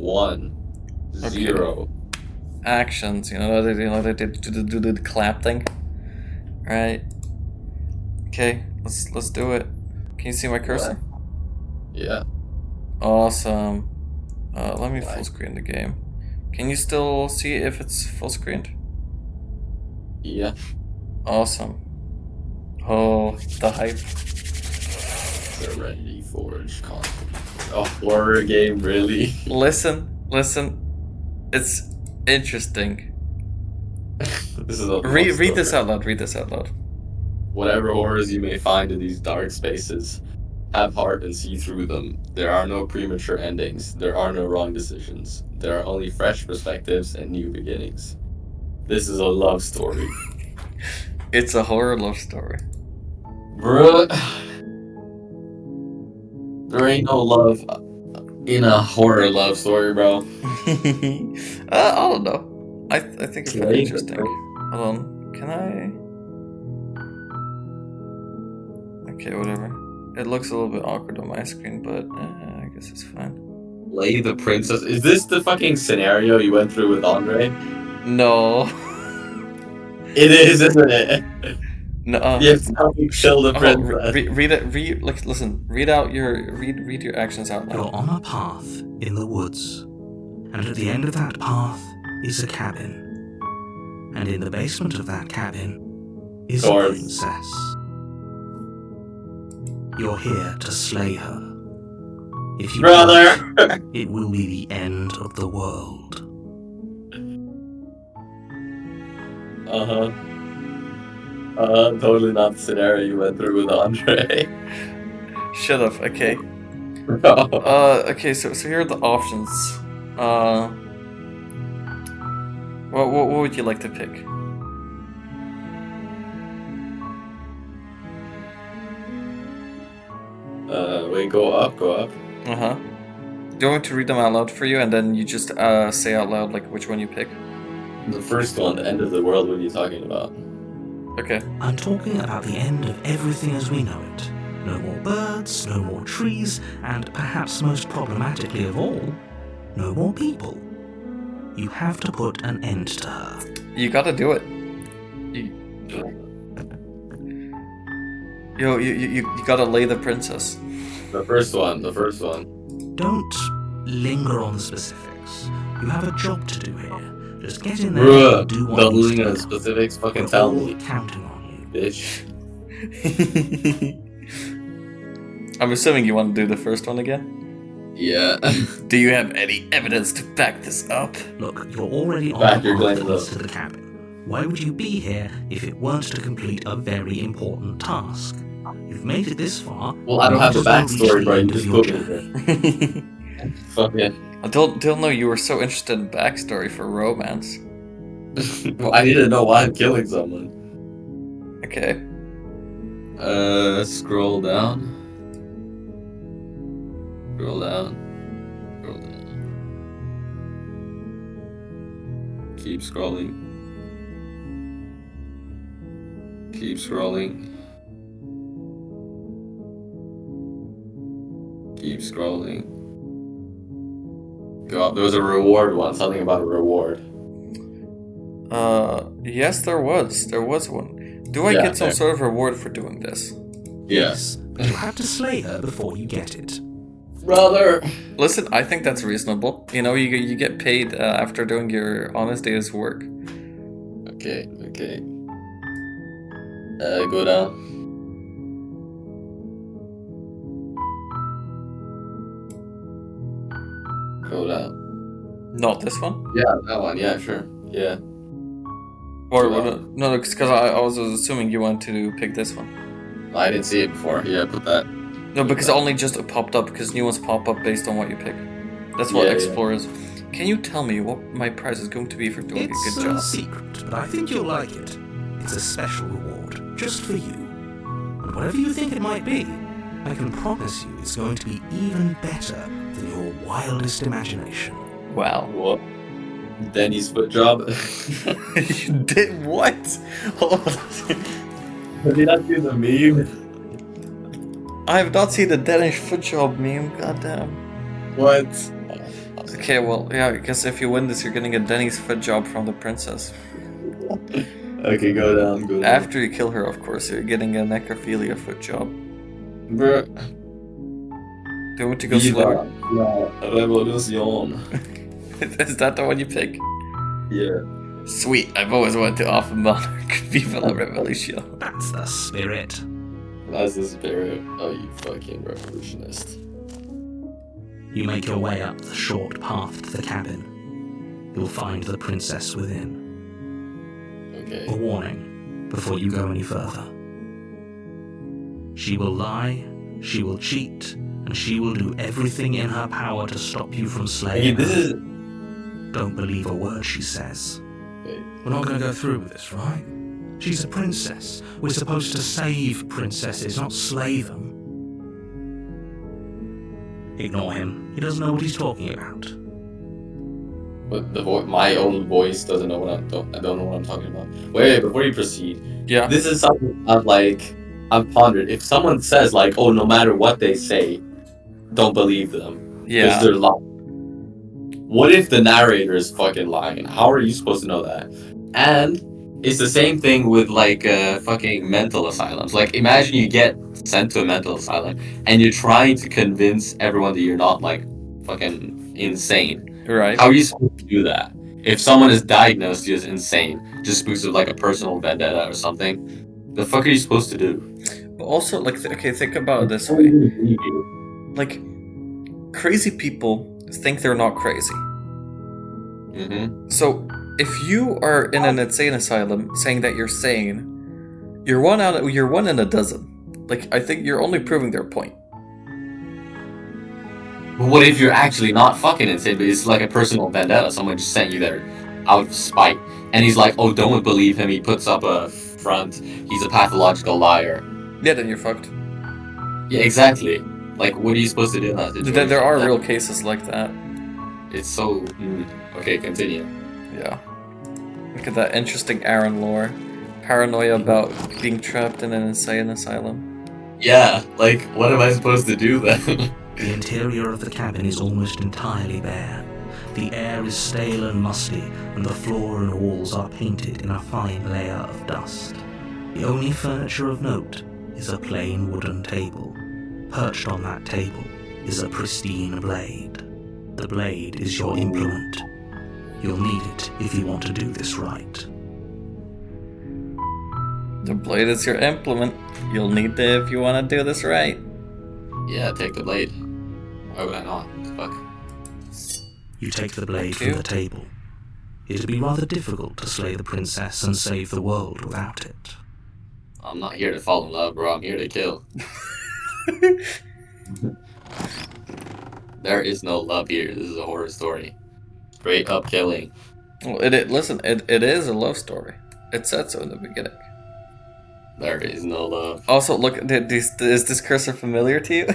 1, Okay. 0. Actions, they do the clap thing. Right. Okay, let's do it. Can you see my cursor? Yeah. Awesome. Let me Why? full screen the game. Can you still see if it's full screened? Yeah. Awesome. Oh, the hype. Serenity Forge conflict. A horror game, really? Listen. It's interesting. This is a Read love this story. out loud. Whatever horrors you may find in these dark spaces, have heart and see through them. There are no premature endings. There are no wrong decisions. There are only fresh perspectives and new beginnings. This is a love story. It's a horror love story. Bruh. There ain't no love in a horror love story, bro. I don't know. I think it's very interesting. Hold on. Can I? Okay, whatever. It looks a little bit awkward on my screen, but I guess it's fine. Lay the Princess. Is this the fucking scenario you went through with Andre? No. It is, isn't it? No. You have to help me kill the princess. Read it. Listen. Read your actions out loud. You're on a path in the woods, and at the end of that path is a cabin. And in the basement of that cabin is a princess. You're here to slay her. If you Brother! don't, it will be the end of the world. Totally not the scenario you went through with Andre. Shut up. Okay. Okay. So here are the options. What would you like to pick? Wait, go up. Do you want me to read them out loud for you, and then you just say out loud like which one you pick? The first one, the end of the world, what are you talking about? Okay. I'm talking about the end of everything as we know it. No more birds, no more trees, and perhaps most problematically of all, no more people. You have to put an end to her. You gotta do it. You gotta lay the princess. The first one. Don't linger on the specifics. You have a job to do here. Just get in there and do what Don't needs to linger be on done. specifics, fucking We're tell all me. counting on you. Bitch. I'm assuming you want to do the first one again? Yeah. Do you have any evidence to back this up? Look, you're already on Back the your path glaive that leads up. to the cabin. Why would you be here if it weren't to complete a very important task? You've made it this far. Well, I don't have a backstory, bro. You just put me journey. there. Fuck yeah. I don't know you were so interested in backstory for romance. Well, I need to know why I'm killing someone. Okay. Scroll down. Scroll down. Keep scrolling. Keep scrolling. God, there was a reward one. Something about a reward. Yes, there was one. Do I get some sort of reward for doing this? Yes. But you have to slay her before you get it. Brother. Listen, I think that's reasonable. You get paid after doing your honest day's work. Okay. Go down. Go down. Not this one? Yeah, that one. Yeah, sure. Yeah. Or no, because I was assuming you wanted to pick this one. I didn't see it before. Yeah, put that. No, because it only just popped up because new ones pop up based on what you pick. That's what Explore is. Can you tell me what my prize is going to be for doing a good job? It's a secret, but I think you'll like it. It's a special reward, just for you. And whatever you think it might be, I can promise you it's going to be even better than your wildest imagination. Wow. What? Denny's foot job. You did what? Did you not see the meme? I have not seen the Danish foot job meme. Goddamn. What? Okay, well, yeah, I guess if you win this, you're getting a Denny's foot job from the princess. Okay, go down. After you kill her, of course, you're getting a necrophilia foot job. Bro. Do you want to go slower? La revolution. Is that the one you pick? Yeah. Sweet, I've always wanted to offer monarch. Viva la revolution. That's the spirit. That's the spirit. Oh, you fucking revolutionist. You make your way up the short path to the cabin. You'll find the princess within. Okay. A warning before you go any further. She will lie, she will cheat, and she will do everything in her power to stop you from slaying her. Don't believe a word she says. Okay. We're not going to go through with this, right? She's a princess. We're supposed to save princesses, not slay them. Ignore him. He doesn't know what he's talking about. But my own voice doesn't know I don't know what I'm talking about. Wait, before you proceed. Yeah. This is something I've pondered. If someone says like, oh, no matter what they say, don't believe them. Yeah. Because they're lying. What if the narrator is fucking lying? How are you supposed to know that? And it's the same thing with like fucking mental asylums. Like imagine you get sent to a mental asylum and you're trying to convince everyone that you're not like fucking insane. Right. How are you supposed to do that? If someone is diagnosed as insane, just because of like a personal vendetta or something, the fuck are you supposed to do? But also, like, okay, think about it this way. Like, crazy people think they're not crazy. Mm-hmm. So, if you are in an insane asylum saying that you're sane, you're one in a dozen. Like, I think you're only proving their point. But what if you're actually not fucking insane, but it's like a personal vendetta? Someone just sent you there out of spite. And he's like, oh, don't believe him. He puts up a front. He's a pathological liar. Yeah, then you're fucked. Yeah, exactly. Like, what are you supposed to do in that situation? There are real cases like that. It's so... Okay, continue. Yeah. Look at that interesting Aaron lore. Paranoia about being trapped in an insane asylum. Yeah, like, what am I supposed to do then? The interior of the cabin is almost entirely bare. The air is stale and musty, and the floor and walls are painted in a fine layer of dust. The only furniture of note is a plain wooden table. Perched on that table is a pristine blade. The blade is your implement. You'll need it if you want to do this right. The blade is your implement. You'll need it if you want to do this right. Yeah, take the blade. Why would I not? Fuck. You take the blade from the table. It'd be rather difficult to slay the princess and save the world without it. I'm not here to fall in love, bro. I'm here to kill. There is no love here. This is a horror story. Straight up killing. Well, it is a love story. It said so in the beginning. There is no love. Also, look, is this cursor familiar to you?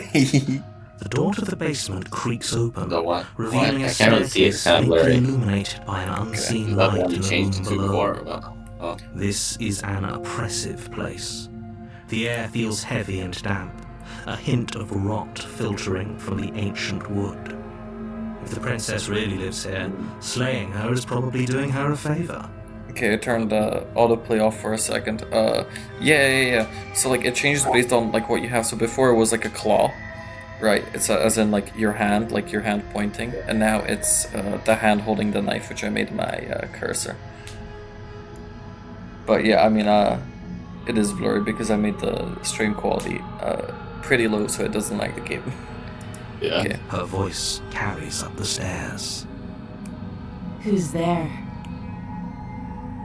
The door to the basement creaks open, The what? revealing I a can't really see it. staircase It's kind of faintly blurry. illuminated by an unseen Is that the light one you in the changed room to below. before? Oh. This is an oppressive place. The air feels heavy and damp, a hint of rot filtering from the ancient wood. If the princess really lives here, slaying her is probably doing her a favor. Okay, I turned autoplay off for a second. Yeah. So like it changes based on like what you have. So before it was like a claw, right? It's as in like your hand pointing, and now it's the hand holding the knife, which I made my cursor. But yeah, I mean, it is blurry because I made the stream quality pretty low, so it doesn't like the game. Yeah. Okay. Her voice carries up the stairs. Who's there?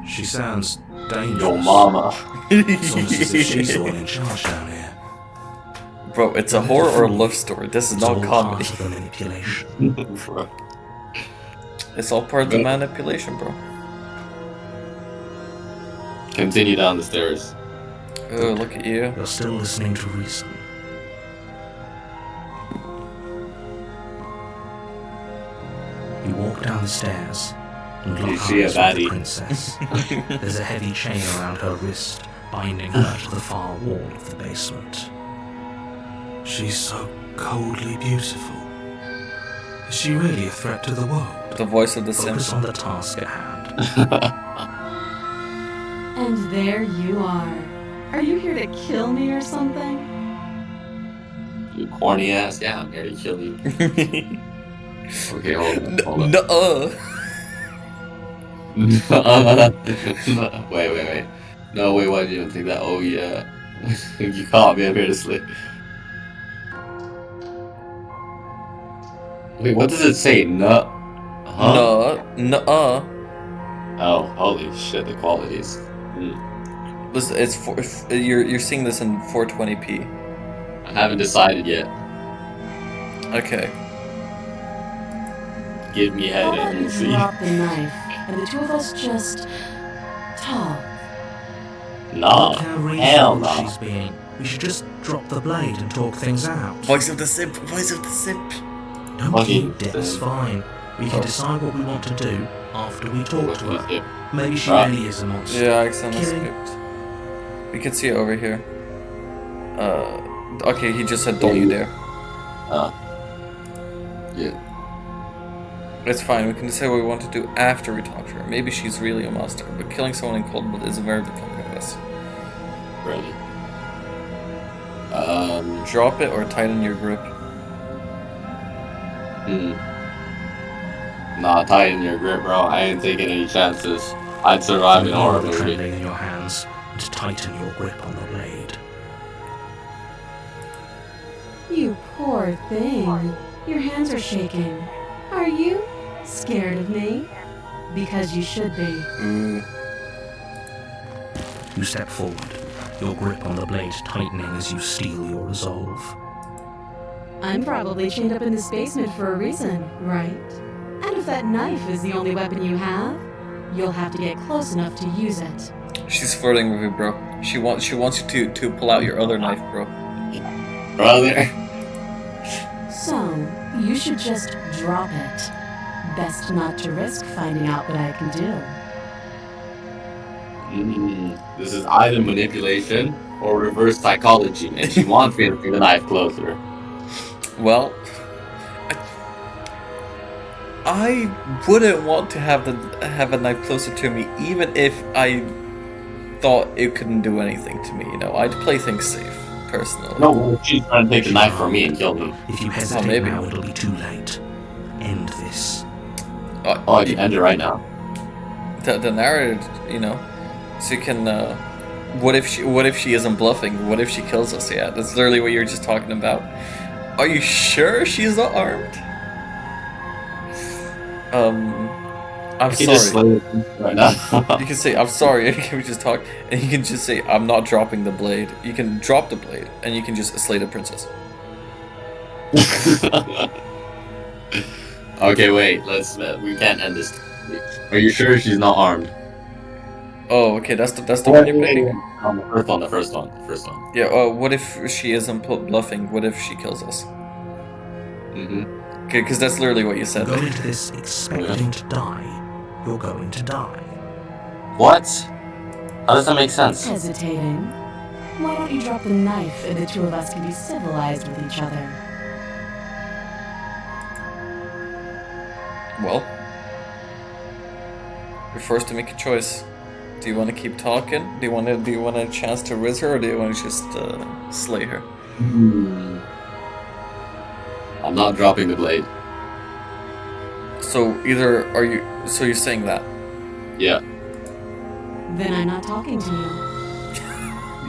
She sounds dangerous. Your mama. It's almost as if she's the one in charge down here. Bro, it's a horror or a love story. This is It's not all comedy. part of the manipulation. Bro. It's all part of the manipulation, bro. Continue down the stairs. Oh, look at you. You're still listening to reason. You walk down the stairs and You lock see a eyes with the baddie. princess. There's a heavy chain around her wrist, binding her to the far wall of the basement. She's so coldly beautiful. Is she really a threat to the world? The voice of the Focus Sims. on the task at hand. And there you are. Are you here to kill me or something? You corny ass. Yeah, I'm here to kill you. Okay, hold on. Wait. No, wait, why did you even think that? Oh, yeah. You caught me, I'm here to sleep. Wait, what does it say? No. Huh? No. Oh, holy shit, the qualities. Listen, you're seeing this in 420p. I haven't decided yet. Okay. Give me How head about and you we'll see. drop the knife and the two of us just talk? Nah, Look how hell reasonable no. she's being. We should just drop the blade and talk things out. Voice of the Simp. Voice of the Simp. Don't Fucking keep Death's thing. fine. We can Oh. decide what we want to do after we talk to her. Maybe she Right. really is a monster. Yeah, I accidentally Killing. skipped. We can see it over here. Okay, he just said, "Don't you dare." Yeah. It's fine. We can decide what we want to do after we talk to her. Maybe she's really a monster, but killing someone in cold blood is very becoming of us. Ready. Drop it or tighten your grip. Nah, tighten your grip, bro. I ain't taking any chances. I'd survive in a horror the movie. trembling in your hands and tighten your grip on the blade. You poor thing. Your hands are shaking. Are you scared of me? Because you should be. Ooh. You step forward, your grip on the blade tightening as you steel your resolve. I'm probably chained up in this basement for a reason, right? And if that knife is the only weapon you have, you'll have to get close enough to use it. She's flirting with you, bro. She wants you to pull out your other knife, bro. Brother. So, you should just drop it. Best not to risk finding out what I can do. This is either manipulation or reverse psychology, and she wants me to bring the knife closer. Well, I wouldn't want to have a knife closer to me, even if I thought it couldn't do anything to me. You know, I'd play things safe, personally. No, she's trying to take the knife from me and kill me. If you hesitate maybe. now, it'll be too late. End this. Oh, I can end it right now. The narrator, you know, so you can. What if she isn't bluffing? What if she kills us? Yeah, that's literally what you were just talking about. Are you sure she's not armed? I'm You can just sorry. slay it right now. You can say, "I'm sorry." Can we just talk? And you can just say, "I'm not dropping the blade." You can drop the blade, and you can just slay the princess. Okay, wait. We can't end this. Are you sure she's not armed? Oh, okay. That's the one you're picking. The first one. Yeah. What if she isn't bluffing? What if she kills us? Okay, because that's literally what you said. Go into this expecting to die. You're going to die. What? How does that make sense? Hesitating? Why don't you drop the knife and the two of us can be civilized with each other? Well, you're forced to make a choice. Do you want to keep talking? Do you want a chance to riz her, or do you want to just slay her? I'm not dropping the blade. So either are you? So you're saying that? Yeah. Then I'm not talking to you.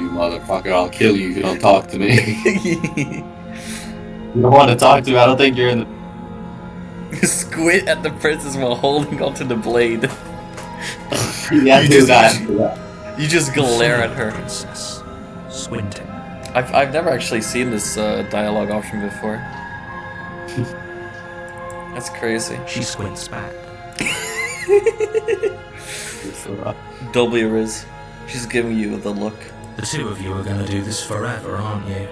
You motherfucker, I'll kill you if you don't talk to me. You don't want to talk to me? I don't think you're in the... Squint at the princess while holding onto the blade. Yeah, You do just- that. You just glare at her. Princess, squinting. I've never actually seen this dialogue option before. That's crazy. She squints back. Doubly riz. She's giving you the look. The two of you are going to do this forever, aren't you?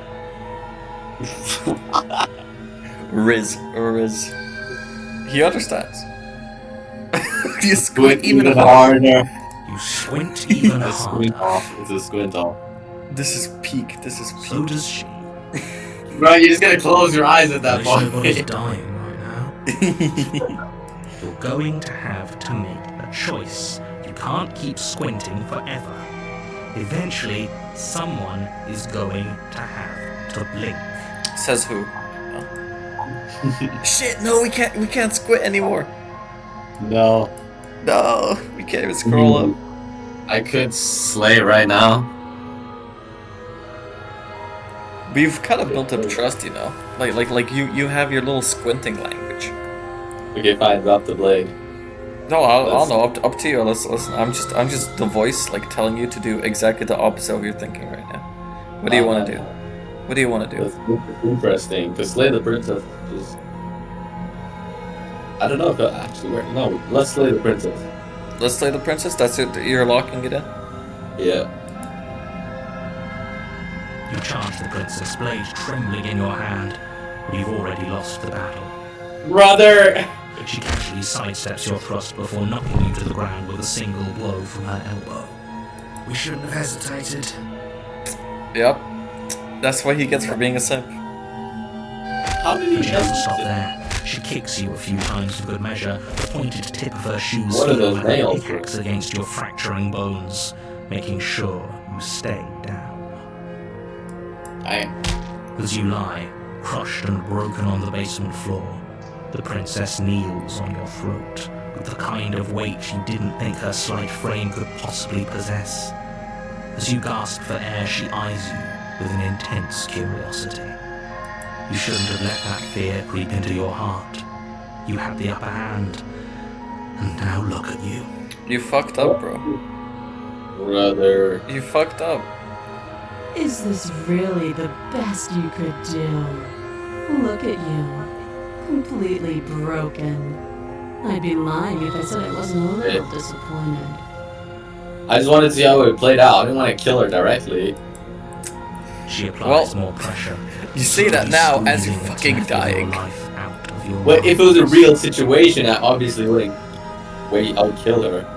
Riz. He understands. You squint even harder. harder. You squint even It's a squint harder. off. It's a squint off. This is peak. So does she. Bro, you just gotta close your eyes at that At least nobody's point. dying right now. You're going to have to make a choice. You can't keep squinting forever. Eventually, someone is going to have to blink. Says who? Oh. Shit! No, we can't squint anymore. No. No, we can't even scroll up. I could slay right now. We've kind of built up trust, you know. Like you have your little squinting language. Okay, fine. Drop the blade. No, I'll know. Up to you. Listen. I'm just the voice, like telling you to do exactly the opposite of what you're thinking right now. What do you want to do? What do you want to do? That's interesting. To slay the princess, just I don't know if it actually works. No, let's slay the princess. Let's slay the princess. That's it. You're locking it in. Yeah. You charge the princess, blade trembling in your hand. You've already lost the battle. Brother! She casually sidesteps your thrust before knocking you to the ground with a single blow from her elbow. We shouldn't have hesitated. Yep. That's what he gets for being a simp. How did he She doesn't stop there. She kicks you a few times for good measure, the pointed tip of her shoes What are those like nails? a pickaxe against your fracturing bones, making sure you stay down. As you lie, crushed and broken on the basement floor, the princess kneels on your throat with the kind of weight you didn't think her slight frame could possibly possess. As you gasp for air, she eyes you with an intense curiosity. You shouldn't have let that fear creep into your heart. You had the upper hand, and now look at you. You fucked up, bro. Brother. You fucked up. Is this really the best you could do? Look at you. Completely broken. I'd be lying if I said I wasn't a little disappointed. I just wanted to see how it played out. I didn't want to kill her directly. She applies more pressure. You say that now as you're fucking dying. Well, if it was a real situation, I obviously wouldn't wait. I would kill her.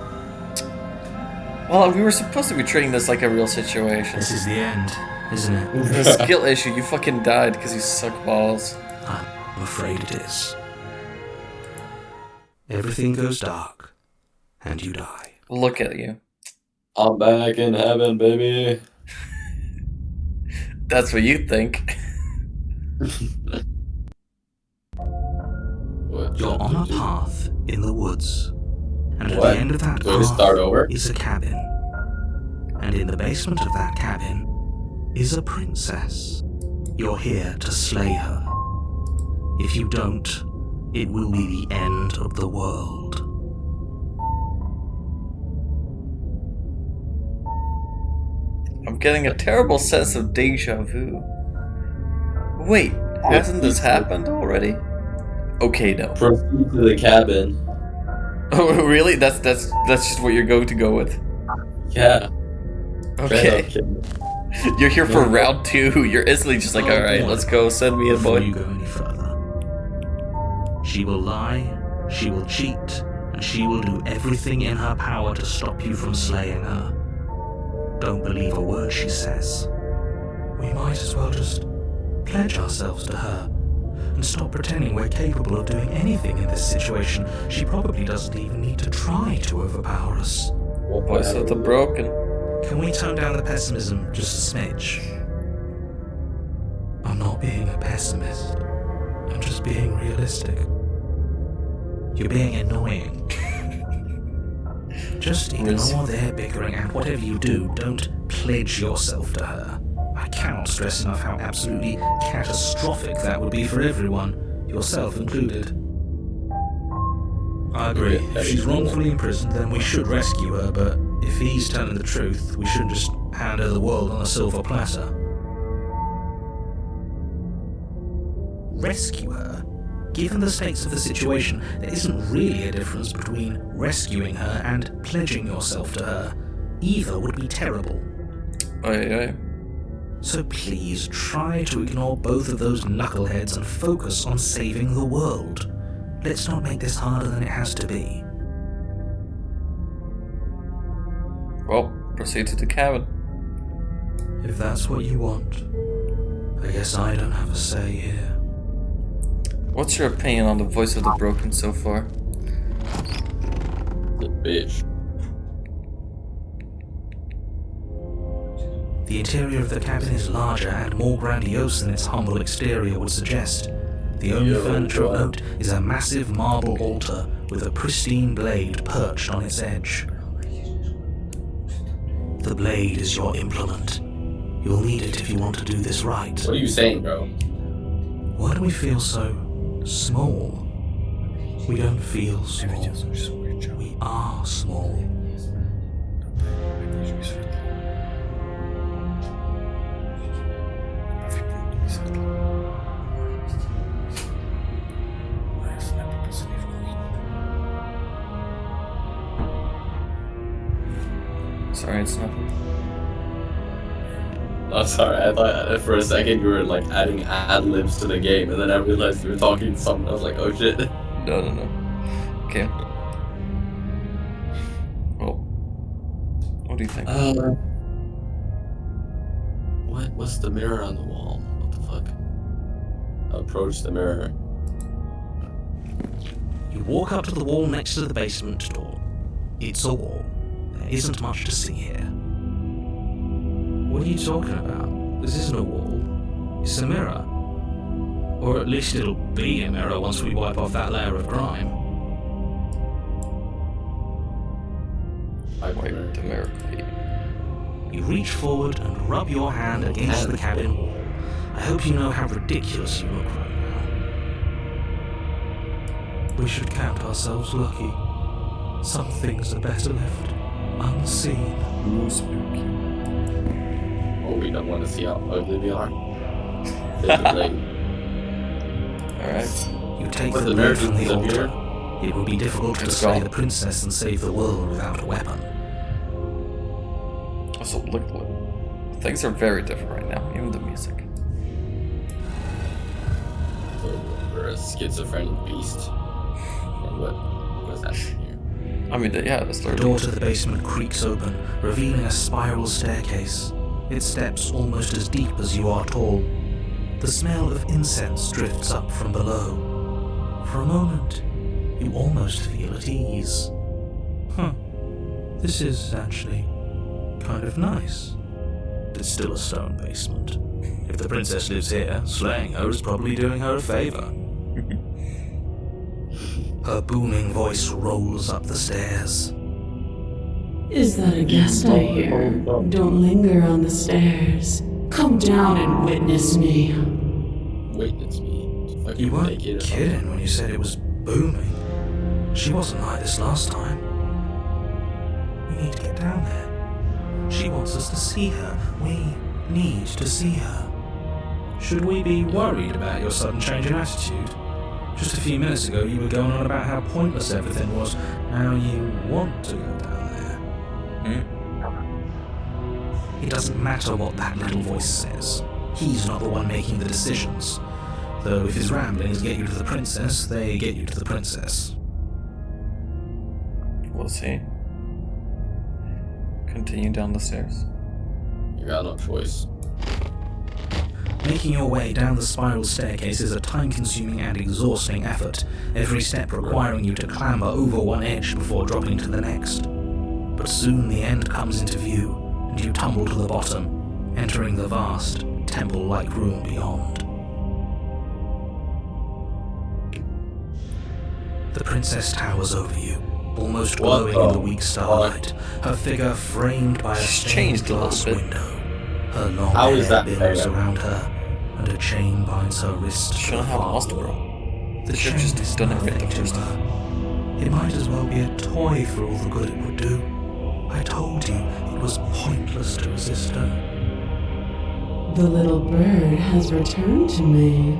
Well, we were supposed to be treating this like a real situation. This is the end, isn't it? It's a skill issue. You fucking died because you suck balls. I'm afraid it is. Everything goes dark, and you die. Look at you. I'm back in heaven, baby. That's what you think. You're on a path in the woods, and at What? the end of that Do I just start over? path is a cabin. And in the basement of that cabin is a princess. You're here to slay her. If you don't, it will be the end of the world. I'm getting a terrible sense of deja vu. Wait, hasn't this happened already? Okay, no. Proceed to the cabin. Oh, really? That's just what you're going to go with. Yeah. Okay. You're here for round 2. You're instantly just like, all right, let's go. Send me in, Before boy. you go any further, she will lie, she will cheat, and she will do everything in her power to stop you from slaying her. Don't believe a word she says. We might as well just pledge ourselves to her and stop pretending we're capable of doing anything in this situation. She probably doesn't even need to try to overpower us. Voice of the broken. Can we tone down the pessimism just a smidge? I'm not being a pessimist. I'm just being realistic. You're being annoying. Just ignore their bickering, and whatever you do, don't pledge yourself to her. I cannot stress enough how absolutely catastrophic that would be for everyone, yourself included. I agree. If she's wrongfully imprisoned, then we should rescue her, but if he's telling the truth, we shouldn't just hand her the world on a silver platter. Rescue her? Given the stakes of the situation, there isn't really a difference between rescuing her and pledging yourself to her. Either would be terrible. Aye. So please try to ignore both of those knuckleheads and focus on saving the world. Let's not make this harder than it has to be. Well, proceed to the cabin. If that's what you want, I guess I don't have a say here. What's your opinion on the voice of the broken so far? The bitch. The interior of the cabin is larger and more grandiose than its humble exterior would suggest. The only furniture of note is a massive marble altar with a pristine blade perched on its edge. The blade is your implement. You'll need it if you want to do this right. What are you saying, bro? Why do we feel so small? We don't feel small. We are small. Sorry, it's nothing. I'm sorry, I thought for a second you were like adding ad-libs to the game, and then I realized you were talking to someone. I was like, oh shit. No. Okay. Well, what do you think? What's the mirror on the wall? What the fuck? Approach the mirror. You walk up to the wall next to the basement door. It's a wall. There isn't much to see here. What are you talking about? This isn't a wall. It's a mirror. Or at least it'll be a mirror once we wipe off that layer of grime. I wipe the mirror clean. You reach forward and rub your hand against the cabin wall. I hope you know how ridiculous you look right now. We should count ourselves lucky. Some things are better left unseen. Ooh, spooky. Oh, we don't want to see how ugly we are. Alright. You take But the the blade mirror from the doesn't altar. appear. It would be difficult to It's slay gone. the princess and save the world without a weapon. Also, look. Things are very different right now, even the music. So we're a schizophrenic beast. And what is happening here? I mean, yeah, that's The the door to the basement creaks open, revealing a spiral staircase. Its steps almost as deep as you are tall. The smell of incense drifts up from below. For a moment, you almost feel at ease. This is actually kind of nice. It's still a stone basement. If the princess lives here, slaying her is probably doing her a favor. Her booming voice rolls up the stairs. Is that a guest I hear? Don't linger on the stairs. Come down and witness me. Witness me. Fucking You weren't naked. kidding when you said it was booming. She wasn't like this last time. We need to get down there. She wants us to see her. We need to see her. Should we be worried about your sudden change in attitude? Just a few minutes ago you were going on about how pointless everything was. Now you want to go down there. It doesn't matter what that little voice says. He's not the one making the decisions. Though if his ramblings get you to the princess, they get you to the princess. We'll see. Continue down the stairs. You got no choice. Making your way down the spiral staircase is a time-consuming and exhausting effort, every step requiring you to clamber over one edge before dropping to the next. But soon the end comes into view, and you tumble to the bottom, entering the vast, temple-like room beyond. The princess towers over you, almost glowing in the weak starlight, her figure framed by a She's stained changed a little glass bit. window. Her long How is hair that billows fair? around her, and a chain binds her wrist to Shouldn't the have far lost, wall. bro. The Should've chain just is done it right nothing the to first her. It might as well be a toy for all the good it would do. I told you it was pointless to resist her. The little bird has returned to me.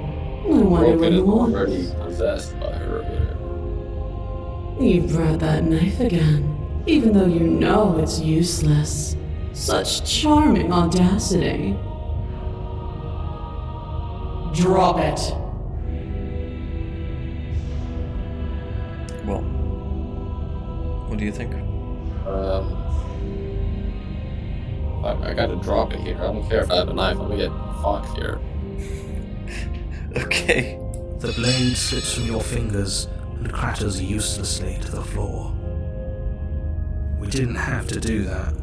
I wonder Broken what he is already wants. possessed by her. You brought that knife again, even though you know it's useless. Such charming audacity. Drop it. Well, what do you think? I gotta drop it here. I don't care if I have a knife. I'm gonna get fucked here. Okay. The blade slips from your fingers and clatters uselessly to the floor. We didn't have to do that.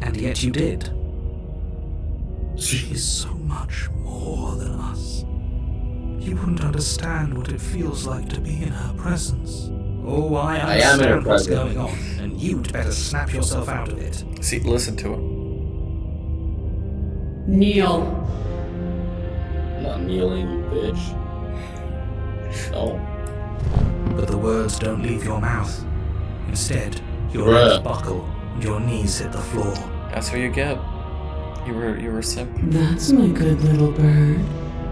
And yet you did. She is so much more than us. You wouldn't understand what it feels like to be in her presence. Oh, I am in her understand what's presence. going on, and you'd better snap yourself out of it. See, listen to him. Kneel. I'm not kneeling, you bitch. No. But the words don't leave your mouth. Instead, your Bruh. legs buckle and your knees hit the floor. That's what you get. You were a simp. That's my good little bird.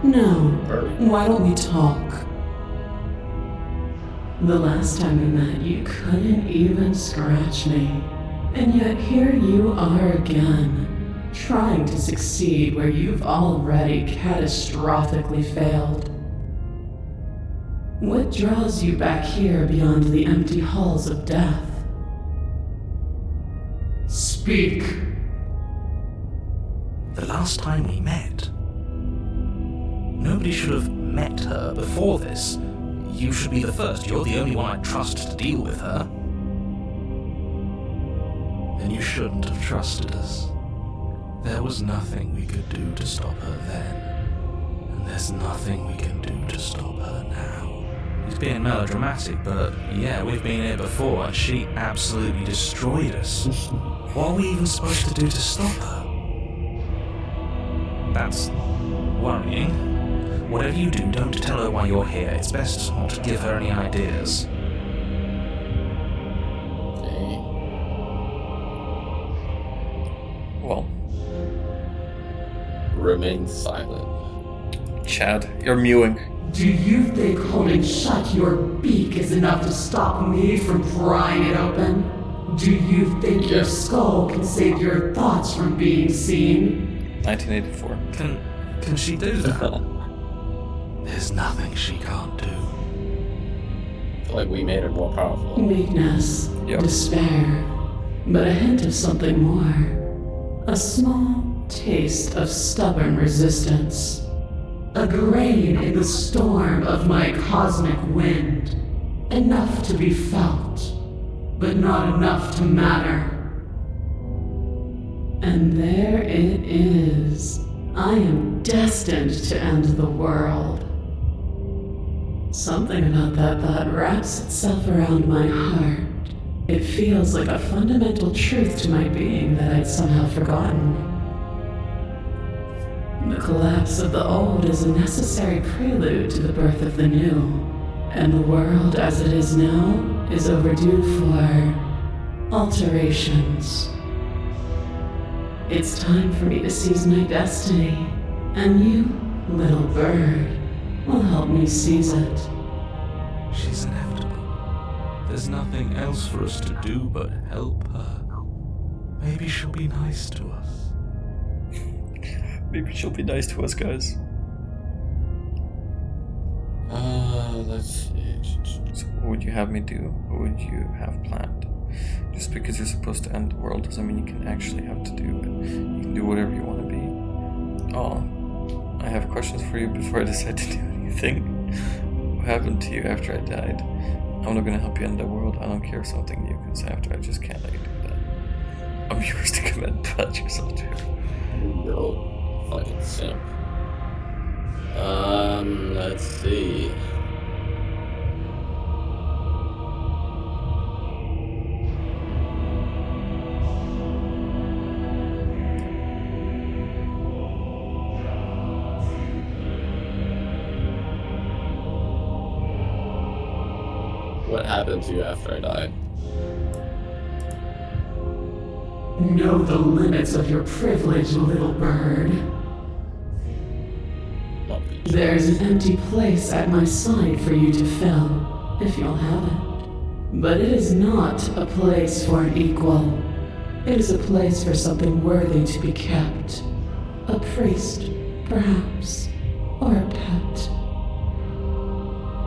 Now, Bird. why don't we talk? The last time we met, you couldn't even scratch me. And yet here you are again, trying to succeed where you've already catastrophically failed. What draws you back here beyond the empty halls of death? Speak. The last time we met, nobody should have met her before this. You should be the first. You're the only one I'd trust to deal with her. Then you shouldn't have trusted us. There was nothing we could do to stop her then. And there's nothing we can do to stop her now. He's being melodramatic, but yeah, we've been here before and she absolutely destroyed us. What are we even supposed to do to stop her? That's worrying. Whatever you do, don't tell her why you're here. It's best not to give her any ideas. Okay. Well, Remain silent. Chad, you're mewing. Do you think holding shut your beak is enough to stop me from prying it open? Do you think your Yes. skull can save your thoughts from being seen? 1984. Can she do that? There's nothing she can't do. I feel like we made her more powerful. Weakness, Yep. despair, but a hint of something more. A small taste of stubborn resistance. A grain in the storm of my cosmic wind. Enough to be felt, but not enough to matter. And there it is. I am destined to end the world. Something about that thought wraps itself around my heart. It feels like a fundamental truth to my being that I'd somehow forgotten. The collapse of the old is a necessary prelude to the birth of the new, and the world as it is now is overdue for alterations. It's time for me to seize my destiny, and you, little bird, will help me seize it. She's inevitable. There's nothing else for us to do but help her. Maybe she'll be nice to us. Maybe she'll be nice to us, guys. Let's see. So what would you have me do? What would you have planned? Just because you're supposed to end the world doesn't mean you can actually have to do it. You can do whatever you want to be. Oh, I have questions for you before I decide to do anything. What happened to you after I died? I'm not gonna help you end the world. I don't care if something new comes after. I just can't let you do that. I'm yours to command, but yourself too. Yo, fucking simp. Let's see. What happened to you after I died? Know the limits of your privilege, little bird. Not the- There's an empty place at my side for you to fill, if you'll have it. But it is not a place for an equal. It is a place for something worthy to be kept. A priest, perhaps, or a pet.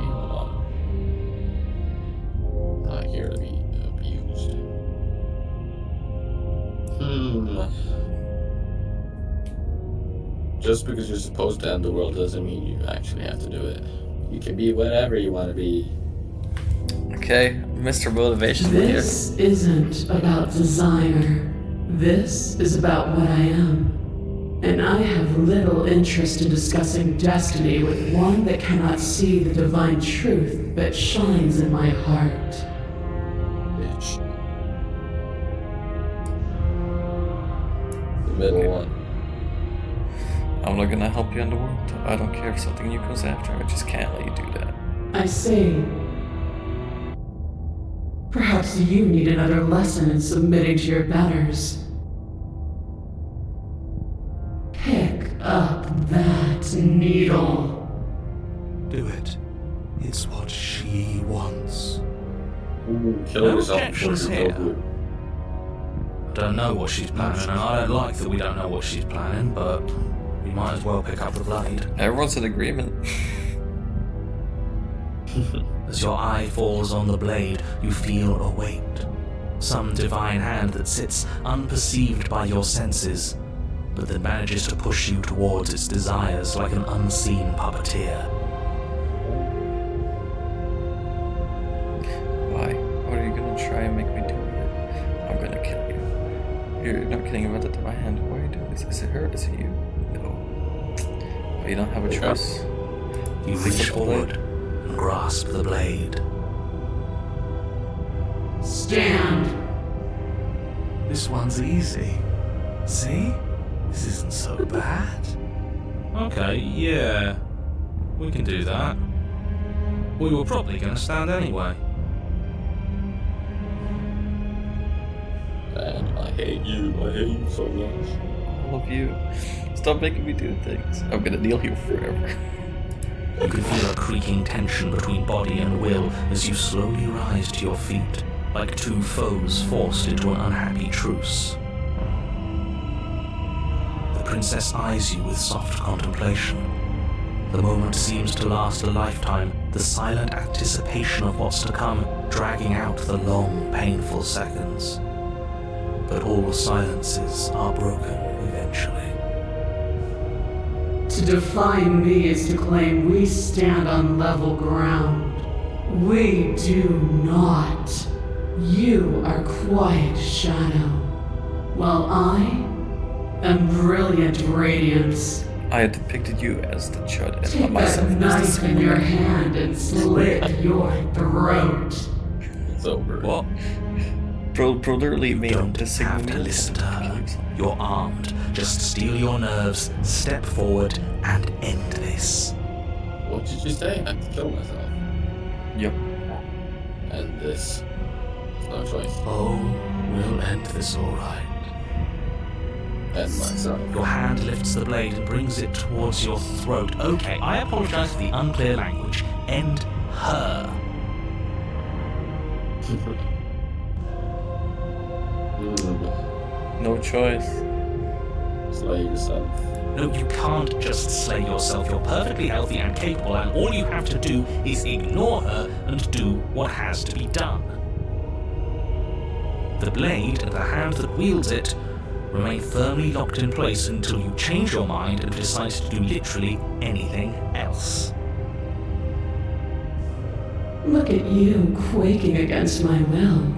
Hold on. Not here to be abused. Just because you're supposed to end the world doesn't mean you actually have to do it. You can be whatever you want to be. Okay, Mr. Motivation here. This isn't about desire. This is about what I am. And I have little interest in discussing destiny with one that cannot see the divine truth that shines in my heart. Bitch. The middle one. I'm not gonna help you in the world. I don't care if something new comes after. I just can't let you do that. I see. Perhaps you need another lesson in submitting to your betters. Pick up that needle. Do it. It's what she wants. Kill No yourself before objections you here. go blue. I don't know what she's planning, and I don't like that we don't know what she's planning, but we might as well pick up the blade. Everyone's in agreement. As your eye falls on the blade, you feel a weight. Some divine hand that sits unperceived by your senses, but that manages to push you towards its desires like an unseen puppeteer. Why? What are you gonna try and make me do with it? I'm gonna kill you. You're not kidding about the divine hand. Why are you doing this? Is it her? Is it you? No. But you don't have a choice. You reach forward and grasp the blade. Stand. This one's easy. See? This isn't so bad. Okay, yeah. We can do that. We were probably going to stand anyway. Man, I hate you. I hate you so much. All of you. Stop making me do things. I'm gonna kneel here forever. You can feel a creaking tension between body and will as you slowly rise to your feet, like two foes forced into an unhappy truce. The princess eyes you with soft contemplation. The moment seems to last a lifetime, the silent anticipation of what's to come dragging out the long, painful seconds. But all silences are broken eventually. To define me is to claim we stand on level ground. We do not. You are quiet shadow, while I am brilliant radiance. I had depicted you as the chud and Take not myself that as the knife in symbol. your hand and slit your throat. It's over. What? Bro literally made him Don't to sing have me to and listen to to kill her. yourself. You're armed. Just steel your nerves, step forward, and end this. What did you say? I have to kill myself. Yep. And this. There's no choice. Oh, we'll end this all right. And myself. Your hand lifts the blade and brings it towards your throat. Okay, I apologize for the unclear language. End her. No choice. Slay yourself. No, you can't just slay yourself. You're perfectly healthy and capable, and all you have to do is ignore her and do what has to be done. The blade and the hand that wields it remain firmly locked in place until you change your mind and decide to do literally anything else. Look at you quaking against my will.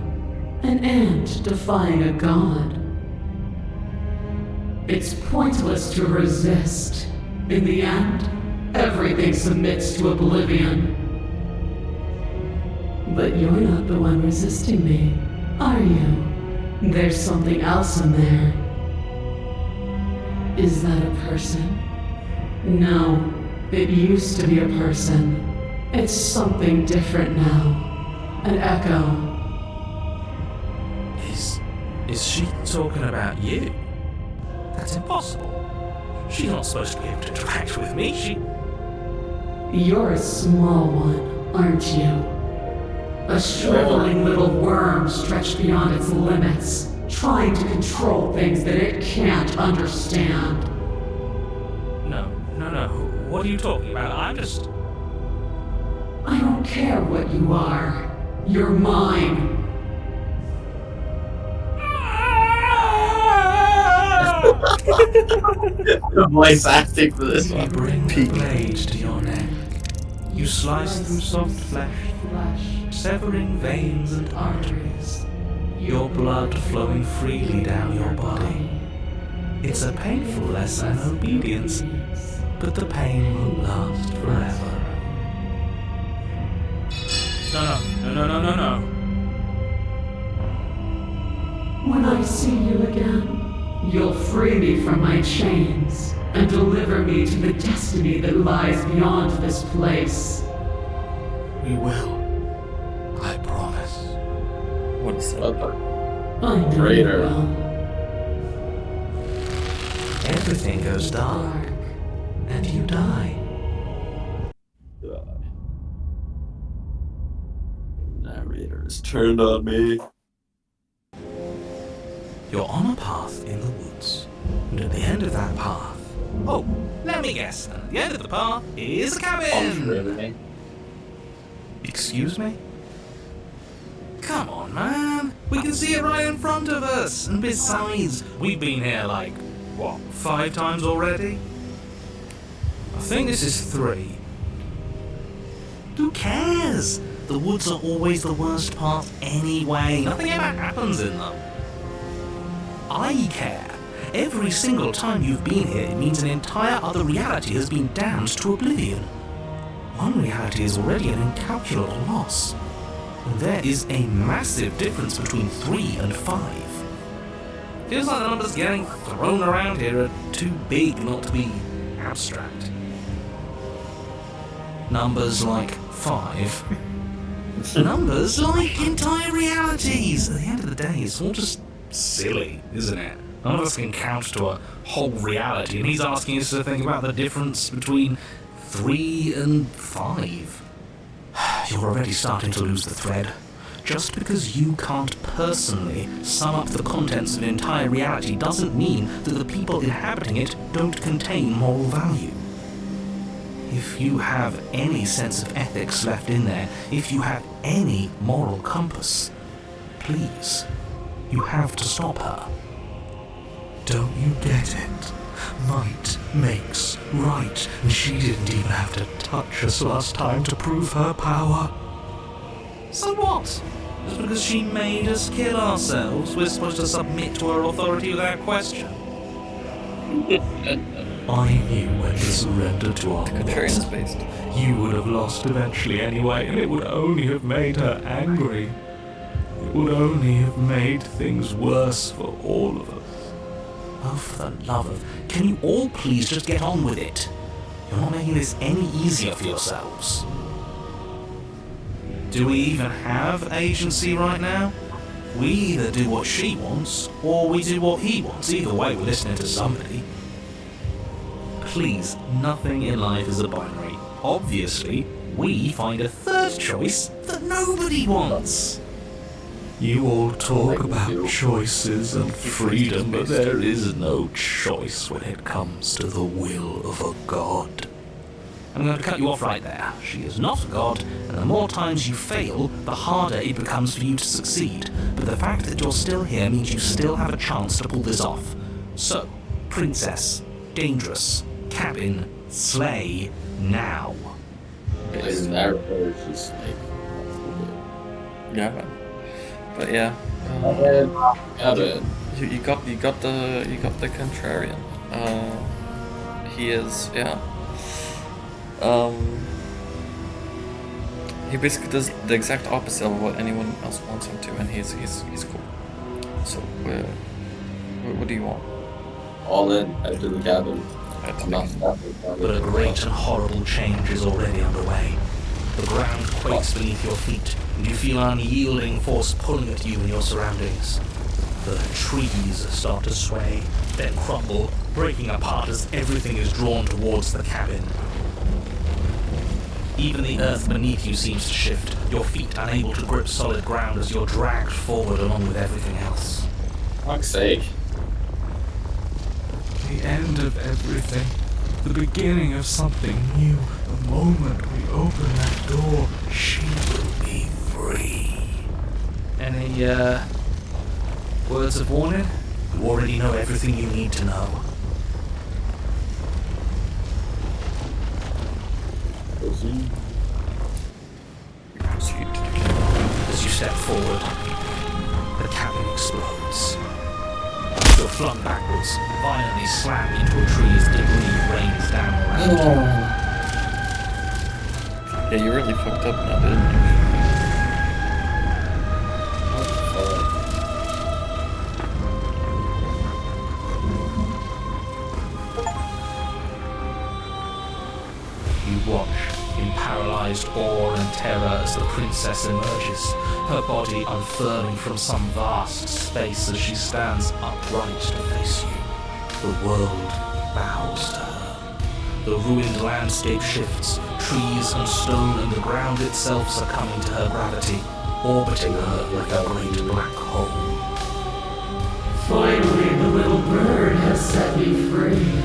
An ant defying a god. It's pointless to resist. In the end, everything submits to oblivion. But you're not the one resisting me, are you? There's something else in there. Is that a person? No, it used to be a person. It's something different now. An echo. Is she talking about you? That's impossible. She's not supposed to be able to interact with me. You're a small one, aren't you? A shriveling little worm stretched beyond its limits, trying to control things that it can't understand. No. What are you talking about? I don't care what you are. You're mine. The voice acting for this You one. bring the Peak. blade to your neck. You slice through soft flesh, severing veins and arteries. Your blood flowing freely down your body. It's a painful lesson in obedience, but the pain won't last forever. No. When I see you again, you'll free me from my chains and deliver me to the destiny that lies beyond this place. We will. I promise. What is that? I know you Traitor. will. Everything goes dark, and you die. Narrator is turned on me. You're on a path in the woods, and at the end of that path... Oh, let me guess. At the end of the path is a cabin! Excuse me? Come on, man. We can see it right in front of us. And besides, we've been here like, 5 times already? I think this is 3. Who cares? The woods are always the worst part anyway. Nothing ever happens in them. I care. Every single time you've been here, it means an entire other reality has been damned to oblivion. One reality is already an incalculable loss. And there is a massive difference between 3 and 5. Feels like the numbers getting thrown around here are too big not to be abstract. Numbers like 5. Numbers like entire realities. At the end of the day, it's all just silly, isn't it? None of us can count to a whole reality, and he's asking us to think about the difference between 3 and 5. You're already starting to lose the thread. Just because you can't personally sum up the contents of an entire reality doesn't mean that the people inhabiting it don't contain moral value. If you have any sense of ethics left in there, if you have any moral compass, please, you have to stop her. Don't you get it? Might makes right, and she didn't even have to touch us last time to prove her power. So what? Just because she made us kill ourselves, we're supposed to submit to her authority without question? I knew when to surrender to our Contrarian laws. based. You would have lost eventually anyway, and it would only have made her angry. It would only have made things worse for all of us. Oh, for the love of... Can you all please just get on with it? You're not making this any easier for yourselves. Do we even have agency right now? We either do what she wants, or we do what he wants. Either way, we're listening to somebody. Please, nothing in life is a binary. Obviously, we find a third choice that nobody wants. You all talk about choices and freedom, but there is no choice when it comes to the will of a god. I'm going to cut you off right there. She is not a god, and the more times you fail, the harder it becomes for you to succeed. But the fact that you're still here means you still have a chance to pull this off. So, princess, dangerous, cabin, slay, now. His narrator is just like. Yeah, man. But yeah, Cabin. you got the contrarian. He is he basically does the exact opposite of what anyone else wants him to, and he's cool. So what do you want? All in, head to the cabin. I'm not stopping. But a great and horrible change is already underway. The ground quakes beneath your feet, and you feel an unyielding force pulling at you in your surroundings. The trees start to sway, then crumble, breaking apart as everything is drawn towards the cabin. Even the earth beneath you seems to shift, your feet unable to grip solid ground as you're dragged forward along with everything else. For fuck's sake. The end of everything. The beginning of something new. The moment we open that door, she will be free. Any, words of warning? You already know everything you need to know. Proceed. Proceed. As you step forward, the cabin explodes. You're flung backwards, violently slammed into a tree as debris rains down around you. Yeah, you really fucked up now, didn't you? You watch in paralyzed awe and terror as the princess emerges, her body unfurling from some vast space as she stands upright to face you. The world bows to her. The ruined landscape shifts, trees and stone and the ground itself succumbing to her gravity, orbiting her like a great black hole. Finally, the little bird has set me free.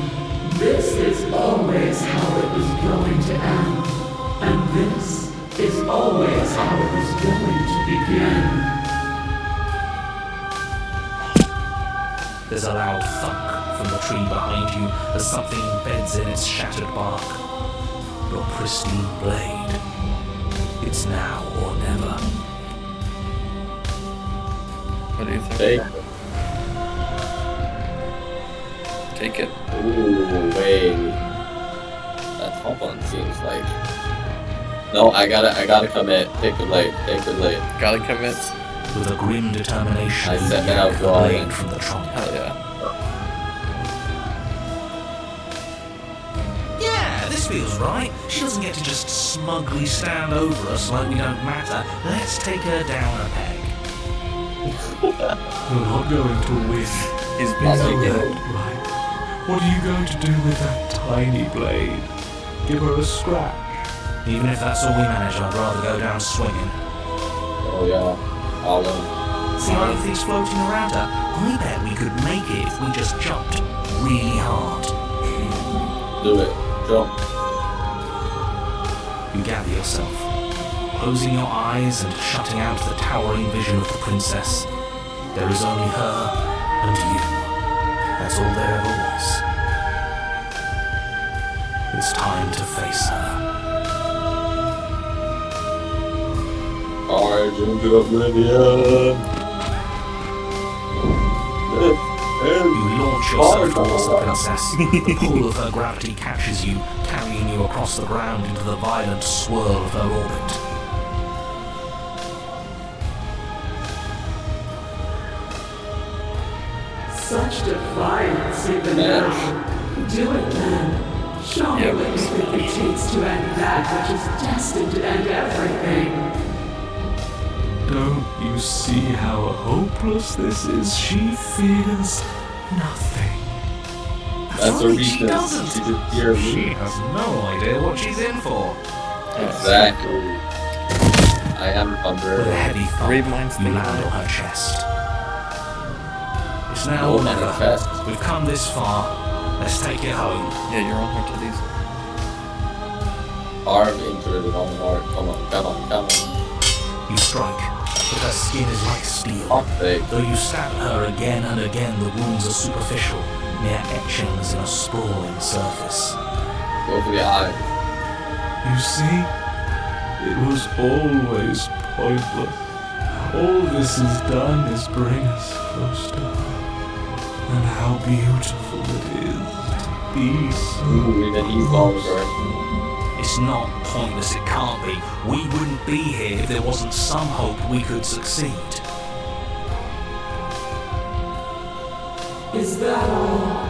This is always how it was going to end. And this is always how it was going to begin. There's a loud thunk from the tree behind you as something embeds in its shattered bark. Your pristine blade. It's now or never. What do you think? Take it. Ooh, wait. That top one seems like. No, I gotta commit. Take the blade. Gotta commit. With a grim determination, I set you out yank the drawing. blade from the trunk. Hell yeah. Yeah, this feels right. She doesn't get to just smugly stand over us like we don't matter. Let's take her down a peg. You're not going to win. He's I'll busy. take it. Right. What are you going to do with that tiny blade? Give her a scratch? Even if that's all we manage, I'd rather go down swinging. Oh yeah, all in. See all the things floating around her? I bet we could make it if we just jumped really hard. Do it. Jump. You gather yourself, closing your eyes and shutting out the towering vision of the princess. There is only her and you. That's all there ever was. It's time to face her. Origin to Oblivion. You launch yourself towards the princess. The pull of her gravity catches you, carrying you across the ground into the violent swirl of her orbit. Such defiance even now. Do it then. Show me Yep. what you think it takes to end that which is destined to end everything. Don't you see how hopeless this is? She fears nothing. That's a right, she weakness. doesn't. She just fears She me. has no idea what she's in for. Exactly. I am With a under. heavy thump, Read minds you think land about on her chest. It's now Oh, or never. manifest. We've come this far. Let's take it home. Yeah, you're on her titties. Arm into it with all my heart. Come on. You strike, but her skin is like steel. Fuck sake. Though you stab her again and again, the wounds are superficial, mere etchings in a sprawling surface. Go for the eye. You see? It was always pointless. All this has done is bring us close to her. And how beautiful it is to be so. Ooh, even he's falling for it. It's not pointless, it can't be. We wouldn't be here if there wasn't some hope we could succeed. Is that all?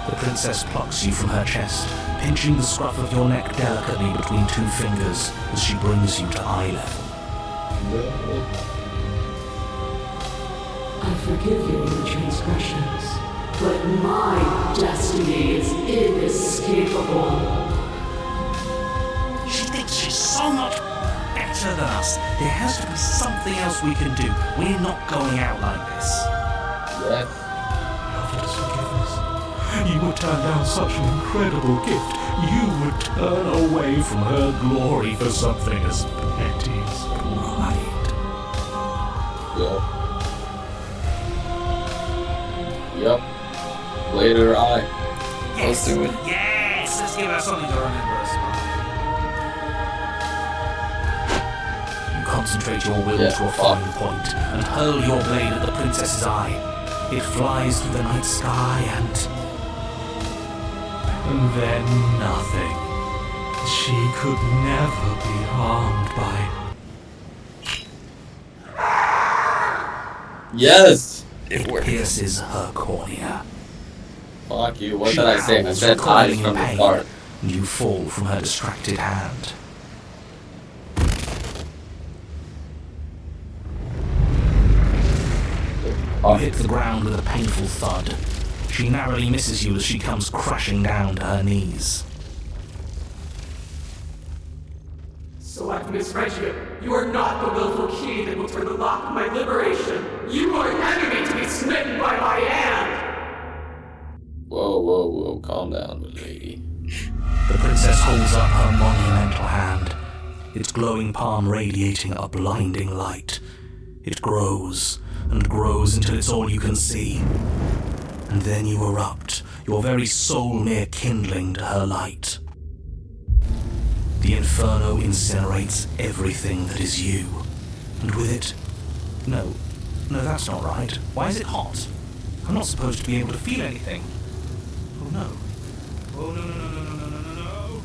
The princess plucks you from her chest, pinching the scruff of your neck delicately between two fingers as she brings you to eye level. I forgive you your transgressions, but my destiny is inescapable. She thinks she's so much better than us. There has to be something else we can do. We're not going out like this. Yes. Marvelous forgiveness. You would turn down such an incredible gift. You would turn away from her glory for something as petty as pride. Yep. Later, eye. Let's do it. Yes! Let's give her something to remember us by. You concentrate your will to a fine point and hurl your blade at the princess's eye. It flies through the night sky and then nothing. She could never be harmed by. Yes! It worked. Pierces her cornea. Fuck you, what She did I say? I howls, said eyes recoiling from in the pain, start. and you fall from her distracted hand. You hit the ground with a painful thud. She narrowly misses you as she comes crashing down to her knees. So I've misread you. You are not the willful key that will turn the lock of my liberation. You are an enemy to be smitten by my hand. Whoa, calm down, lady. The princess holds up her monumental hand, its glowing palm radiating a blinding light. It grows and grows until it's all you can see. And then you erupt, your very soul mere kindling to her light. The inferno incinerates everything that is you. And with it... No, that's not right. Why is it hot? I'm not supposed to be able to feel anything. Oh no. Oh no.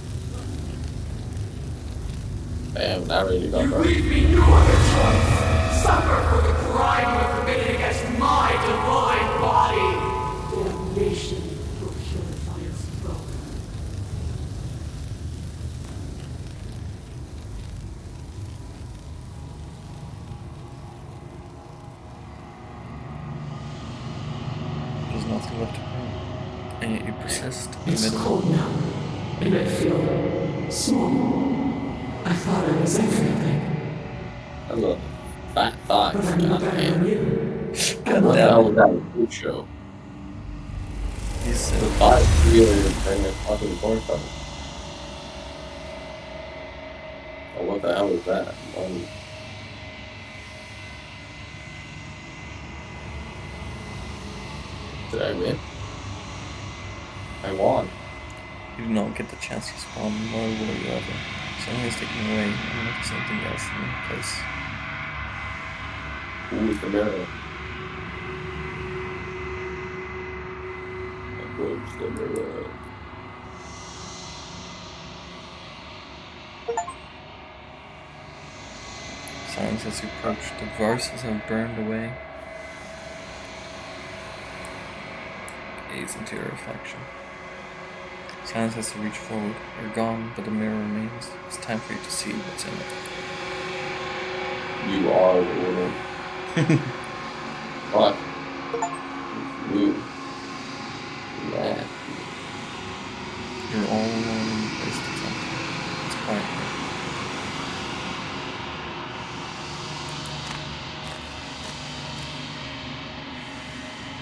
Damn, not ready to go, bro. Leave me no other choice. Suffer for the crime you have committed against my divine body. Damnation will purify us both. There's nothing left to prove. And yet you persist. It's cold now, and I feel small. I thought I was everything, Hello. Fat thoughts. but I'm no better than you. God What the damn. hell was that food show? He's so The thought really bring a fucking porn from. Oh, what the hell was that? Did I win? I won. You do not get the chance to spawn, nor will you ever. Something is taken away, and not something else in place. Who's the mirror? Who's the mirror? Silence as you approach, the verses have burned away. Gaze into your reflection. Silence has to reach forward. You're gone, but the mirror remains. It's time for you to see what's in it. You are the winner. Fuck. You. Yeah. You're all alone in the place that's empty. It's quiet here.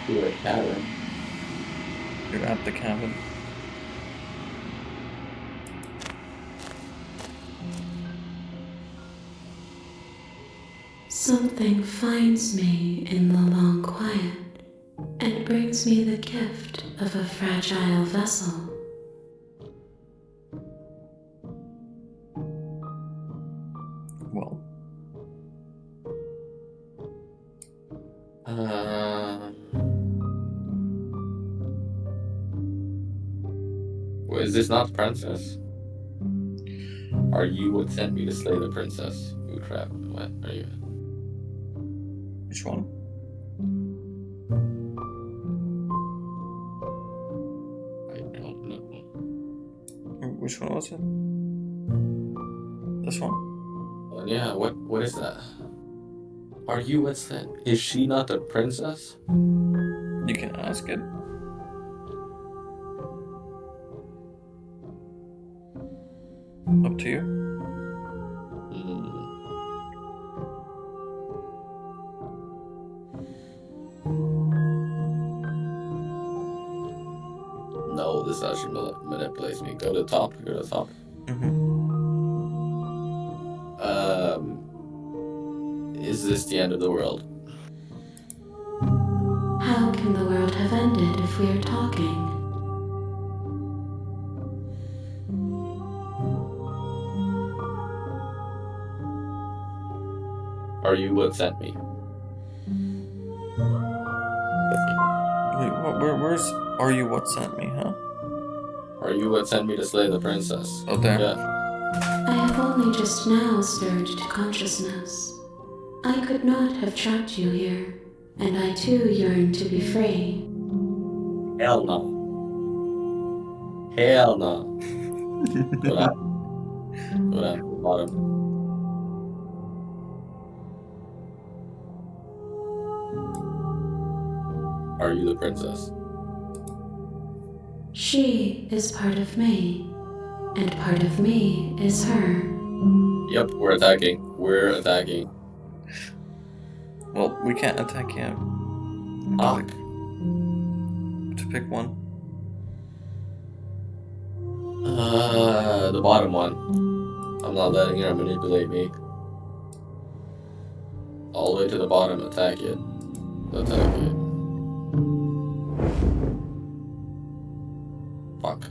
You're a cabin. You're at the cabin. Something finds me in the long quiet and brings me the gift of a fragile vessel. Well, Well, is this not the princess? Are you what sent me to slay the princess? Who traveled? What are you? which one? I don't know. Which one was it? This one? Well, yeah, what is that? Are you what sent? Is she not the princess? You can ask it. Up to you. No, this actually manipulates me. Go to the top. Go to the top. Is this the end of the world? How can the world have ended if we are talking? Are you what sent me? Wait, where's Are You What Sent Me, huh? Are you what sent me to slay the princess? Oh, there. Yeah. I have only just now stirred to consciousness. I could not have trapped you here, and I too yearn to be free. Hell no. Hell no. Go down. Go down to the bottom. Are you the princess? She is part of me, and part of me is her. Yep, we're attacking. We're attacking. Well, we can't attack him. Ah. To pick one. The bottom one. I'm not letting her manipulate me. All the way to the bottom, attack it. Attack it. Fuck.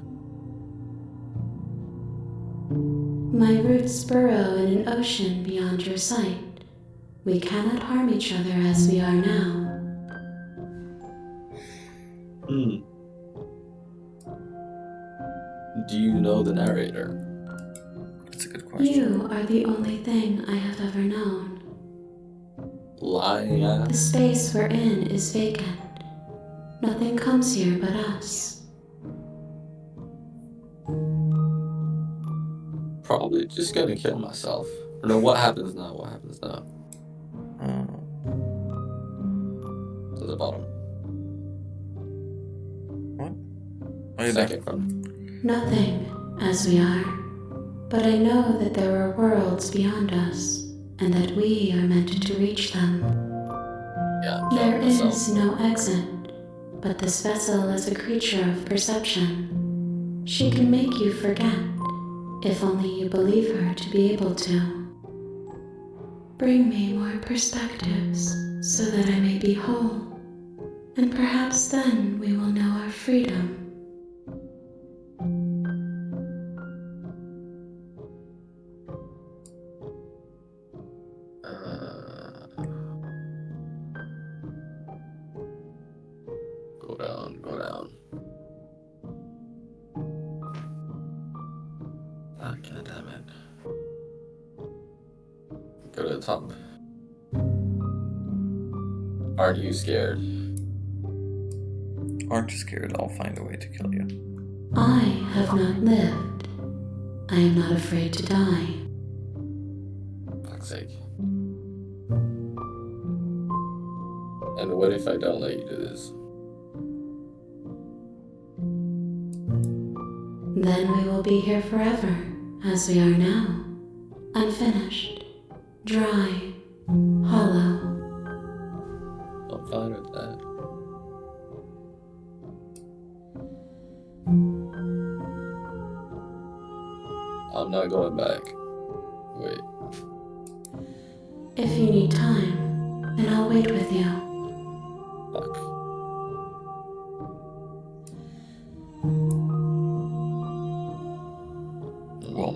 My roots burrow in an ocean beyond your sight. We cannot harm each other as we are now. Do you know the narrator? That's a good question. You are the only thing I have ever known. Lying The ass. space we're in is vacant. Nothing comes here but us. Probably just gonna kill myself. Or no, what happens now? What happens now? To the bottom. What? Oh, you're Second from. Nothing, as we are. But I know that there are worlds beyond us, and that we are meant to reach them. Yeah, I'm There killing myself. is no exit, but this vessel is a creature of perception. She can make you forget, if only you believe her to be able to. Bring me more perspectives, so that I may be whole, and perhaps then we will know our freedom. Go down, go down. Ah, God damn it. Go to the top. Aren't you scared? Aren't you scared? I'll find a way to kill you. I have not lived. I am not afraid to die. Fuck's sake. And what if I don't let you do this? Then we will be here forever, as we are now. Unfinished, dry, hollow. I'm fine with that. I'm not going back. Wait. If you need time, then I'll wait with you. Fuck. Well,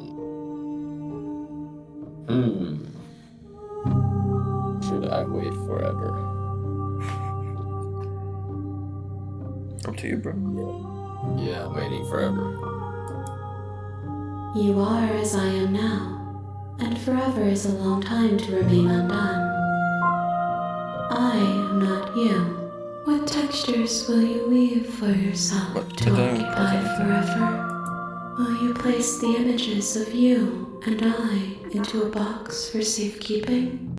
Should I wait forever? up to you, bro. Yeah, I'm waiting forever. You are as I am now, and forever is a long time to remain undone. I am not you. What textures will you weave for yourself But to I don't occupy have forever? Will you place the images of you and I into a box for safekeeping?